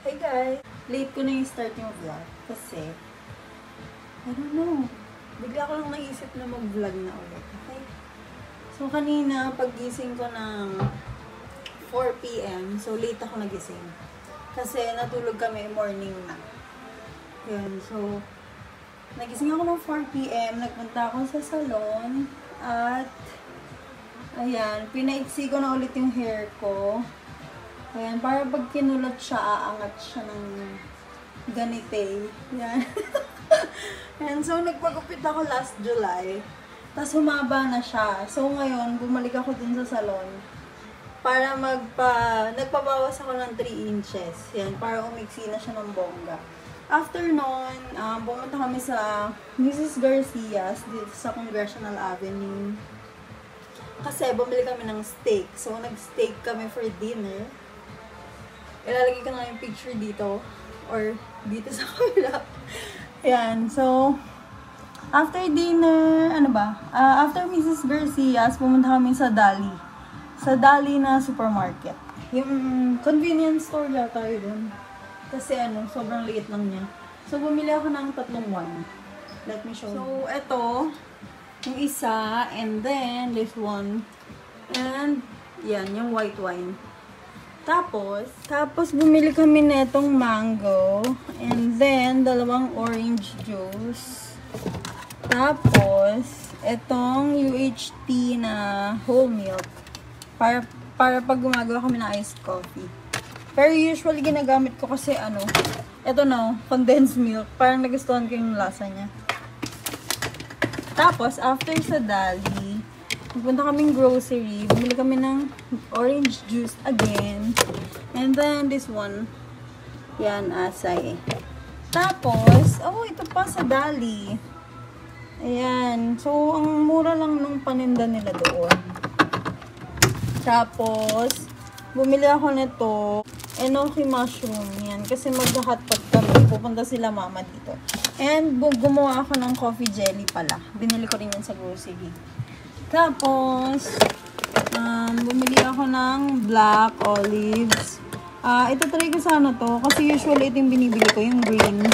Hey guys! Late ko na yung start yung vlog kasi, I don't know, bigla ko lang naisip na mag-vlog na ulit. Okay? So kanina, paggising ko ng 4 PM, so late ako nagising. Kasi natulog kami morning na. Yun, so nagising ako ng 4 PM, nagpunta ako sa salon, at ayan, pinaiksi ko na ulit yung hair ko. Ayan, para pag kinulot siya, aangat siya ng ganite. Ayan. Ayan, so nagpagupit ako last July. Tapos humaba na siya. So ngayon, bumalik ako dun sa salon para nagpabawas ako ng 3 inches. Ayan, para umiksi na siya ng bongga. After nun, pumunta kami sa Mrs. Garcia's dito sa Congressional Avenue. Kasi bumili kami ng steak. So nag-steak kami for dinner. Ilalagay ko na yung picture dito or dito sa kabila. Ayan, so after dinner, after Mrs. Garcia's, pumunta kami sa Dali. Sa Dali na supermarket. Yung convenience store lang tayo dun. Kasi sobrang liit lang niya. So bumili ako ng 3 wine. Let me show you. So eto, yung isa, and then this one. And yan, yung white wine. Tapos bumili kami netong mango, and then 2 orange juice. Tapos etong UHT na whole milk para pag gumagawa kami ng iced coffee. Pero usually ginagamit ko kasi eto na, condensed milk. Parang nagustuhan ko yung lasa niya. Tapos after sa Dali, pupunta kaming grocery, bumili kami ng orange juice again. And then this one, yan, asay. Tapos, ito pa sa Dali. Ayan. So, ang mura lang nung paninda nila doon. Tapos, bumili ako nito, enoki mushroom. Yan, kasi magha-hotpot kami. Pupunta sila mama dito. And, gumawa ako ng coffee jelly pala. Binili ko rin yan sa grocery. Tapos, bumili ako ng black olives. Ito try ko sana to. Kasi usually ito yung binibili ko, yung green.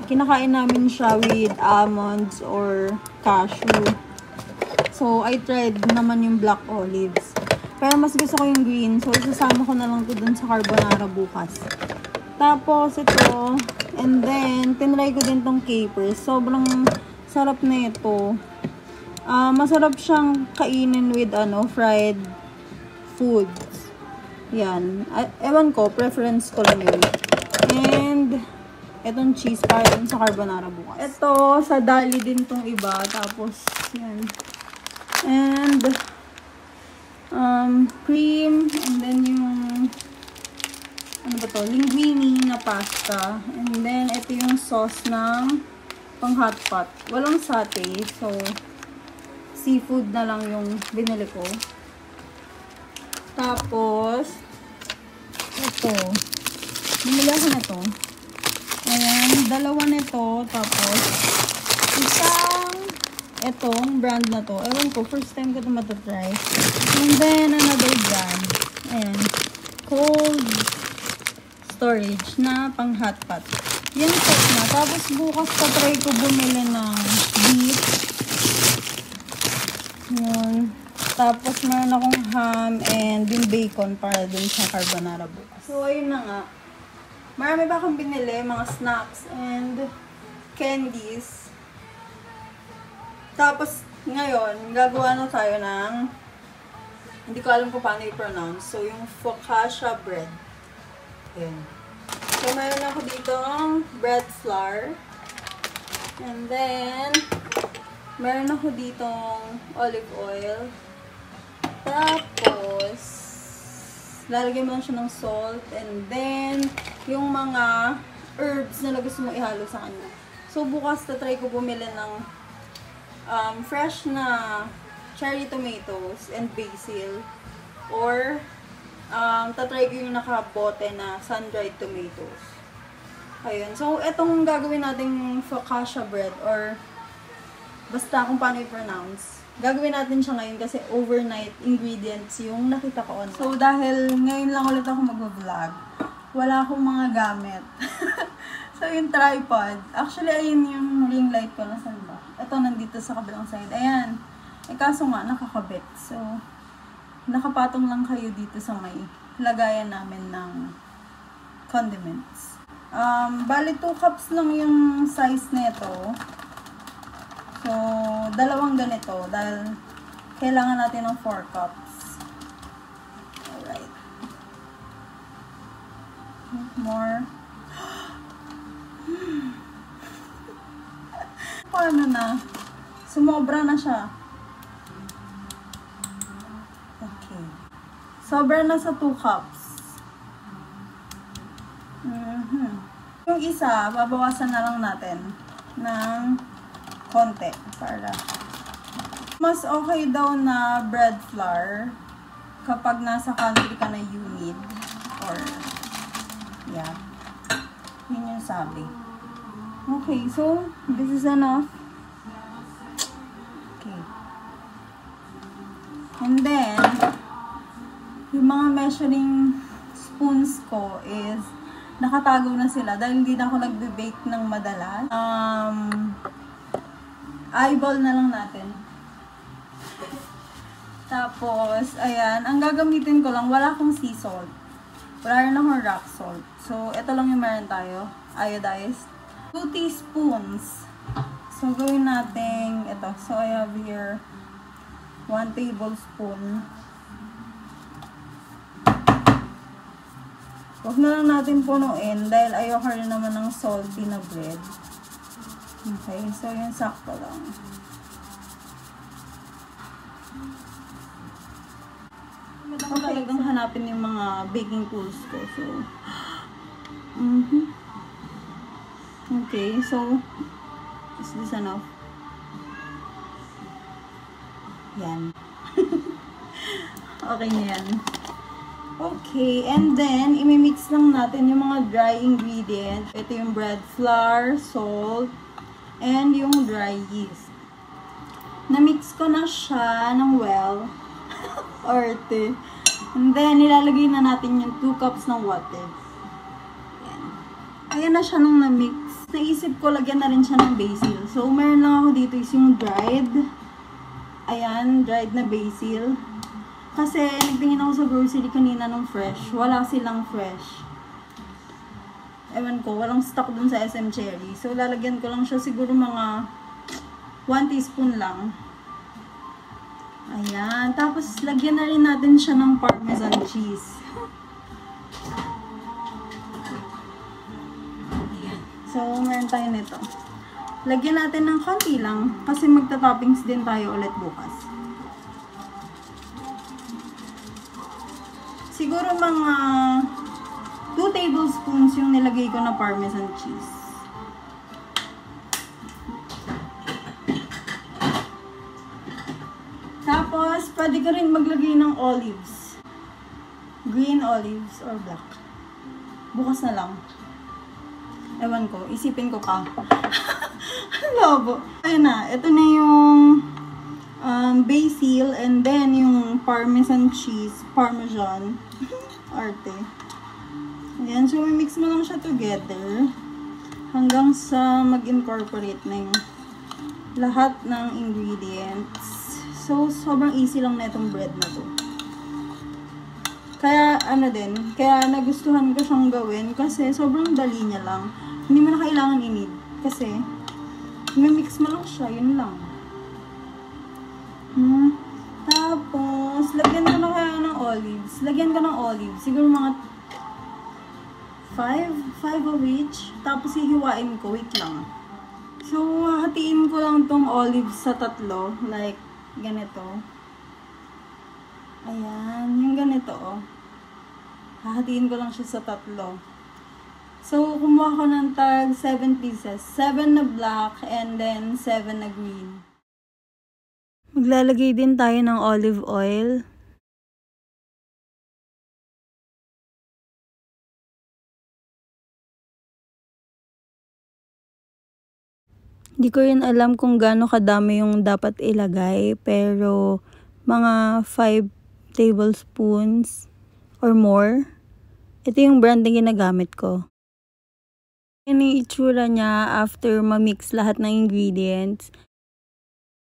Kinakain namin siya with almonds or cashew. So, I tried naman yung black olives. Pero mas gusto ko yung green. So, isasama ko na lang to dun sa carbonara bukas. Tapos, ito. And then, tinry ko din tong capers. Sobrang sarap na ito. Masarap siyang kainin with fried foods. Yan. Ewan ko, preference ko lang yun. And etong cheese para din sa carbonara bukas. Ito, sa Dali din tong iba. Tapos, yan. And cream. And then yung linguine na pasta. And then, ito yung sauce ng pang hotpot. Walang satay. So, seafood na lang yung binili ko. Tapos, ito. Bumili ako na ito. Ayan, 2 nito. Tapos, etong brand na to. Ewan ko, first time ko ito matatry. And then, another brand. Ayan. Cold storage na pang hotpot. Yan set na. Tapos, bukas try ko bumili ng beef. Yun. Tapos, meron akong ham and yung bacon para dun sa carbonara bukas. So, ayun na nga. Marami pa akong binili, mga snacks and candies. Tapos, ngayon, gagawa na tayo ng, hindi ko alam kung paano i-pronounce. So, yung focaccia bread. Ayan. So, meron ako dito bread flour. And then, meron ako ditong olive oil. Tapos, lalagyan mo lang siya ng salt. And then, yung mga herbs na gusto mo ihalo sa kanya. So, bukas tatry ko bumili ng fresh na cherry tomatoes and basil. Or, tatry ko yung nakabote na sun-dried tomatoes. Ayun. So, etong gagawin nating focaccia bread or basta kung paano i-pronounce. Gagawin natin siya ngayon kasi overnight ingredients yung nakita ko. So, dahil ngayon lang ulit ako mag-vlog, wala akong mga gamit. So, yung tripod. Actually, ayun yung ring light ko. Nasaan ba? Ito, nandito sa kabilang side. Ayan. Kaso nga, nakakabit. So, nakapatong lang kayo dito sa may lagayan namin ng condiments. Bali 2 cups lang yung size nito. So, dalawang ganito dahil kailangan natin ng 4 cups. Alright. More. Paano na? Sumobra na siya. Okay. Sobra na sa 2 cups. Yung isa, babawasan na lang natin ng konti para mas okay daw na bread flour kapag nasa country ka na humid or yeah, yun yung sabi. Okay, so this is enough. Okay, and then yung mga measuring spoons ko is nakatago na sila dahil hindi na ako nagbe-bake ng madalas. Eyeball na lang natin. Tapos, ayan, ang gagamitin ko lang, wala akong sea salt. Wala rin akong rock salt. So, ito lang yung meron tayo. Iodized. 2 teaspoons. So, gawin natin ito. So, I have here 1 tablespoon. Huwag na lang natin punuin dahil ayoko rin naman ng salty na bread. Okay, so yung sakto lang. Ako talagang hanapin yung mga baking tools ko. So, okay, so, is this enough? Yan. Okay na yan. Okay, and then, imimix lang natin yung mga dry ingredients. Ito yung bread flour, salt, and yung dry yeast. Na-mix ko na siya ng well, arte. And then, nilalagay na natin yung 2 cups ng water. Ayan. Ayan na siya nung na-mix. Naisip ko, lagyan na rin siya ng basil. So, meron lang ako dito is yung dried. Ayan, dried na basil. Kasi, nagtingin ako sa grocery kanina ng fresh. Wala silang fresh. Ewan ko, walang stock dun sa SM Cherry. So, lalagyan ko lang siya siguro mga 1 teaspoon lang. Ayan. Tapos, lagyan na rin natin siya ng parmesan cheese. Ayan. So, meron tayo nito. Lagyan natin ng konti lang. Kasi magta-toppings din tayo ulit bukas. Siguro mga 2 tablespoons yung nilagay ko na parmesan cheese. Tapos, pwede ka rin maglagay ng olives. Green olives or black. Bukas na lang. Ewan ko, isipin ko pa. Lobo. Ayun na, ito na yung basil and then yung parmesan cheese, parmesan. Arte. Ayan, so mix mo lang siya together hanggang sa mag-incorporate na yung lahat ng ingredients. So, sobrang easy lang na itong bread na to. Kaya, kaya nagustuhan ko siyang gawin kasi sobrang dali niya lang. Hindi mo na kailangan i-knead kasi mix mo lang siya, yun lang. Tapos, lagyan ko na kaya ng olives. Lagyan ko ng olives. Siguro mga 5 of each. Tapos, hihiwain ko. Wait lang. So, hatiin ko lang tong olives sa 3. Like, ganito. Ayan. Yung ganito, oh. Hahatiin ko lang siya sa 3. So, kumuha ko ng tag 7 pieces. 7 na black and then 7 na green. Maglalagay din tayo ng olive oil. Hindi ko rin alam kung gaano kadami yung dapat ilagay, pero mga 5 tablespoons or more Ito yung brand na ginagamit ko. Yan yung itsura niya after ma-mix lahat ng ingredients.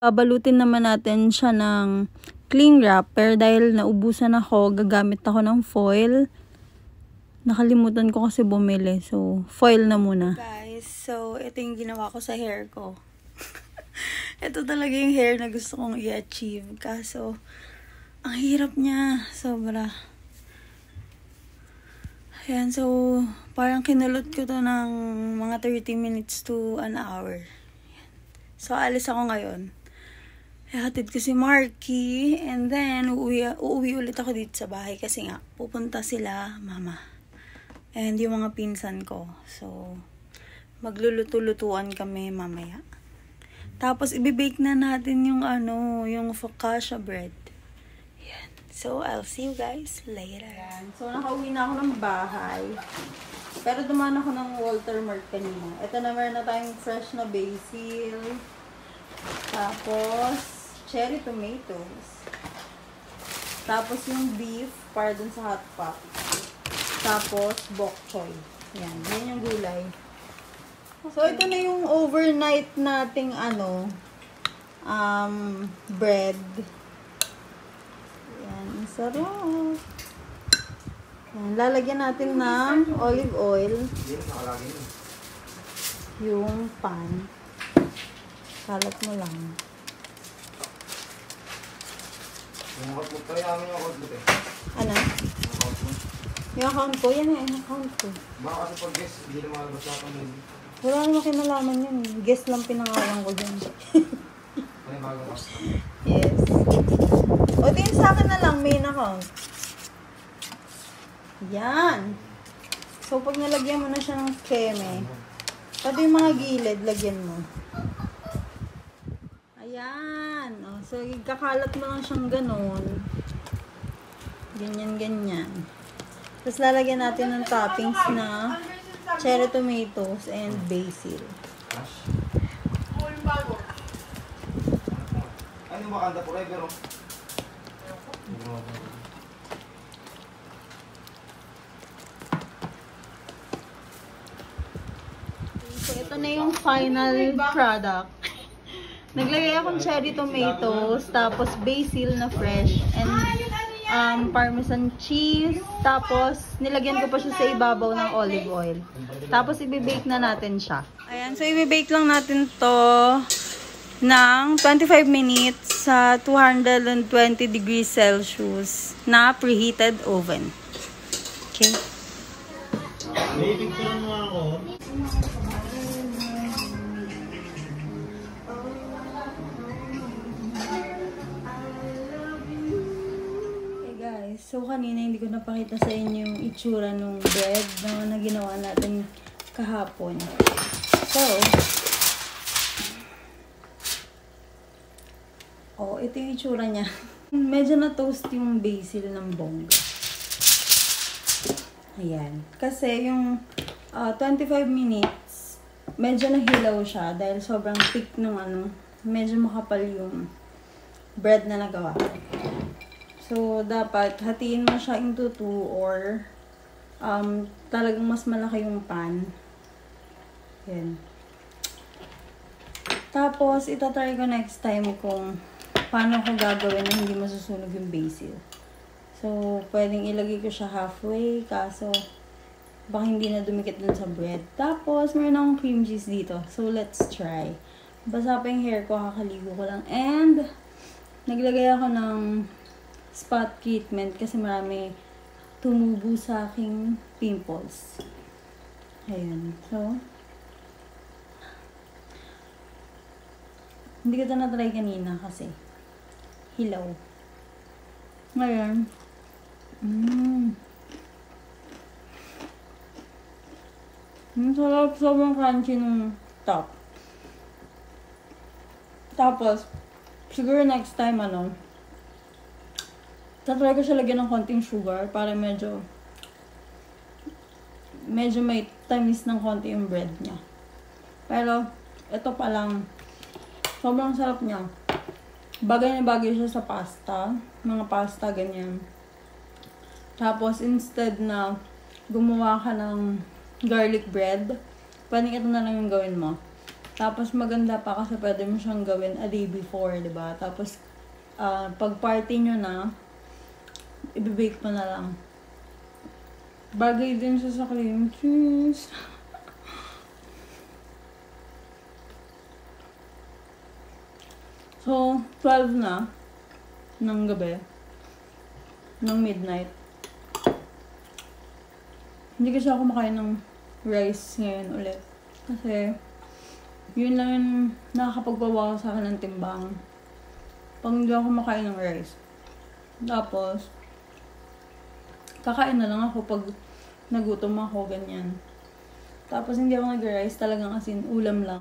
Babalutin naman natin siya ng cling wrap. Pero dahil naubusan ako, gagamit ako ng foil. Nakalimutan ko kasi bumili. So, foil na muna. Guys, so ito yung ginawa ko sa hair ko. Ito talaga yung hair na gusto kong i-achieve. Kaso, ang hirap niya. Sobra. Ayan, so, parang kinulot ko to ng mga 30 minutes to an hour. Ayan. So, alis ako ngayon. Hatid ko si Marky. And then, uuwi ulit ako dito sa bahay. Kasi nga, pupunta sila, mama. And yung mga pinsan ko. So, magluluto-lutuan kami mamaya. Tapos, ibibake na natin yung yung focaccia bread. Yan. So, I'll see you guys later. Yan. So, nakauwi na ako ng bahay. Pero dumaan ako ng Walter Mart kanina. Ito na, meron na tayong fresh na basil. Tapos, cherry tomatoes. Tapos, yung beef para dun sa hot pot. Tapos, bok choy. Yan. Yan yung gulay. So, ito na yung overnight nating bread. Yan. Sarap. Yan. Lalagyan natin ng olive oil. Yung pan. Salat mo lang. Yung account mo, tayo namin yung account mo eh. Ano? Yung account ko? Yan yung account ko. Baka kasi pag guess, hindi na makalabas na ako nun. Wala naman kinalaman yun. Guess lang pinangalan ko dyan. Ano yung bagong account? Yes. O, tingin sa akin na lang, main account. Yan. So, pag nalagyan mo na siya ng keme, pati yung mga gilid, lagyan mo. Ayan. O, so, kakalat mo lang siyang ganun. Ganyan, ganyan. Tapos, lalagyan natin ng toppings na cherry tomatoes and basil. Ano yung Wakanda Forever, oh? So, ito na yung final product. Naglagay akong cherry tomatoes, tapos basil na fresh, and parmesan cheese, tapos nilagyan ko pa siya sa ibabaw ng olive oil. Tapos ibibake na natin siya. Ayan, so ibibake lang natin to ng 25 minutes sa 220 degrees Celsius na preheated oven. Okay. Picture mo ako. So, kanina hindi ko napakita sa inyo yung itsura ng bread na ginawa natin kahapon. So, ito yung itsura niya. Medyo na-toast yung basil ng bongga. Ayan. Kasi yung 25 minutes, medyo nahilaw siya dahil sobrang thick nung medyo makapal yung bread na nagawa. So, dapat hatiin mo siya into 2 or talagang mas malaki yung pan. Yan. Tapos, itatry ko next time kung paano ko gagawin na hindi masusunog yung basil. So, pwedeng ilagay ko siya halfway, kaso baka hindi na dumikit dun sa bread. Tapos, meron akong cream cheese dito. So, let's try. Basa pa yung hair ko, kakaligo ko lang. And, naglagay ako ng spot treatment kasi marami tumubo sa aking pimples. Ayan. So, hindi ko ito na-try kanina kasi hilaw. Ngayon, sarap, sobrang crunchy ng top. Tapos, siguro next time tatry ko siya lagyan ng konting sugar para medyo may tamis ng konti yung bread niya. Pero, ito pa lang, sobrang sarap niya. Bagay na bagay siya sa pasta. Mga pasta, ganyan. Tapos, instead na gumawa ka ng garlic bread, pwede ito na lang yung gawin mo. Tapos maganda pa kasi pwede mo siyang gawin a day before, di ba? Tapos pag party nyo na, ibibake mo na lang. Bagay din siya sa cream cheese. So, 12 na ng gabi, ng midnight. Hindi kasi ako kumakain ng rice ngayon ulit. Kasi, yun lang yung nakakapagbawa sa akin ng timbang. Pag hindi ako kumakain ng rice. Tapos, kakain na lang ako pag nagutom ako, ganyan. Tapos, hindi ako nag-rice, talagang as in, ulam lang.